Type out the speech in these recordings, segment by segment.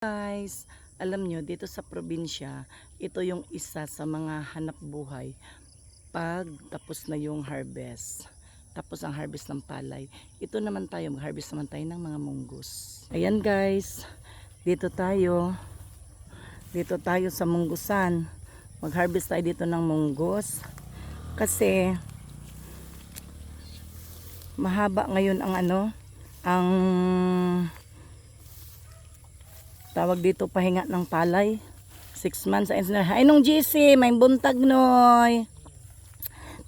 Guys, alam nyo, dito sa probinsya, ito yung isa sa mga hanap buhay pag tapos na yung harvest. Tapos ang harvest ng palay. Ito naman tayo, mag-harvest naman tayo ng mga munggos. Ayan guys, dito tayo. Dito tayo sa munggusan. Mag-harvest tayo dito ng munggos. Kasi mahaba ngayon ang ang tawag dito pahinga ng palay. 6 months. Ay nung GC, may buntag noy.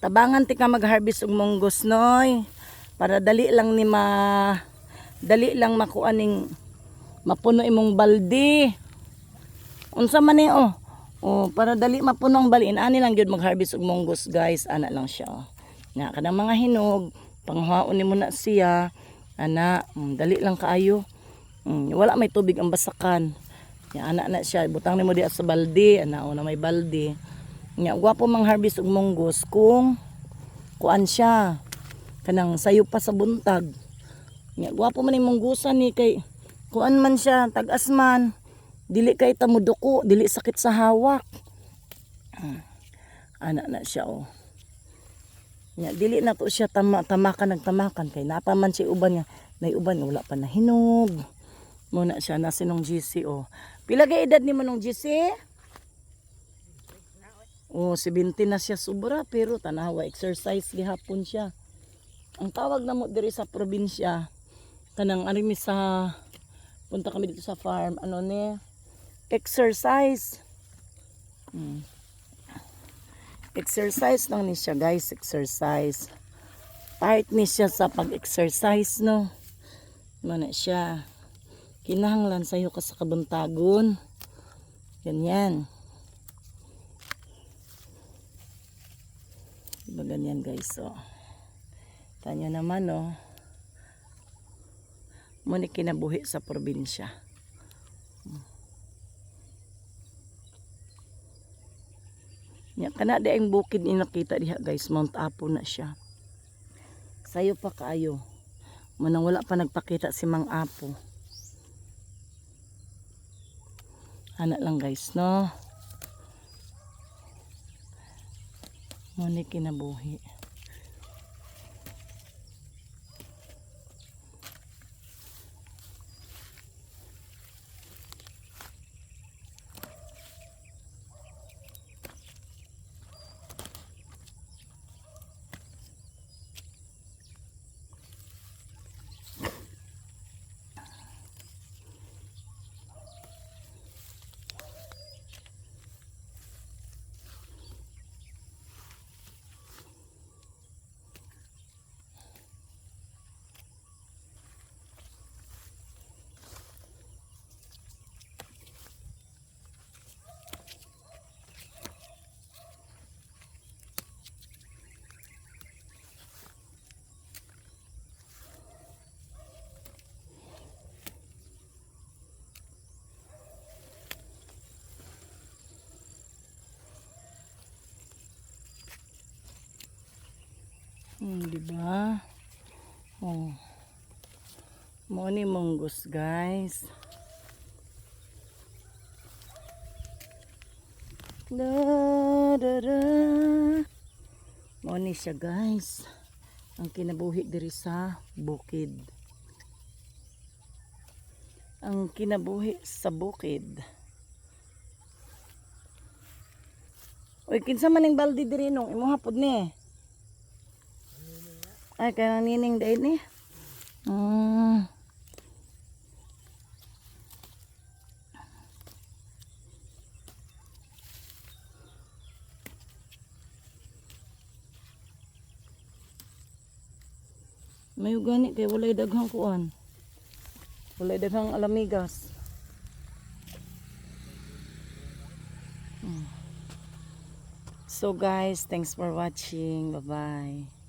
Tabangan ti ka mag-harvest og munggos noy. Para dali lang makuan ning mapuno imong balde. Unsa man ni para dali mapuno ang balin. Ani lang gyud mag-harvest og munggos, guys. Ana lang siya Nga kanang mga hinog, panghaon nimo na siya. Ana, dali lang kaayo. Wala may tubig ang basakan. Nya ana na siya, butang nimo di sa balde, ana na may balde. Nya gwapo mang harvest og munggos kung kuan siya. Kanang sayo pa sa buntag. Nya gwapo man imong munggusan ni kay kuan man siya, tag-as man. Dili kay tamuduko, dili sakit sa hawak. Ana na siya Nya dili na to siya nagtamakan kay napa man si uban nga, nay uban wala pa nahinog. Muna siya na sinong GC Pila ka edad ni mo nung GC? 70 na siya sobra pero tanawa exercise gihapon siya. Ang tawag na mo diri sa probinsya kanang arimi sa punta kami dito sa farm exercise. Exercise lang ni siya, guys, exercise. Part ni siya sa pag-exercise Muna siya. Kinahanglan sa'yo ka sa kabuntagon. Ganyan. Diba ganyan, guys, Tanya naman, muna kinabuhi sa probinsya. Kana di ang bukid ni nakita diha, guys. Mount Apo na siya. Sayo pa kaayo. Manang wala pa nagpakita si Mang Apo. Anak lang, guys, Muna kinabuhi. Diba? Mo ni munggos, guys. Mo ni siya, guys. Ang kinabuhi diri sa bukid. Ang kinabuhi sa bukid. Oy, kinsa man ning baldi diri nung imo hapod ni? Ay, kaya nining dahil ni. May gani kay walay daghang kuan. Walay daghang alamigas. So guys, thanks for watching. Bye-bye.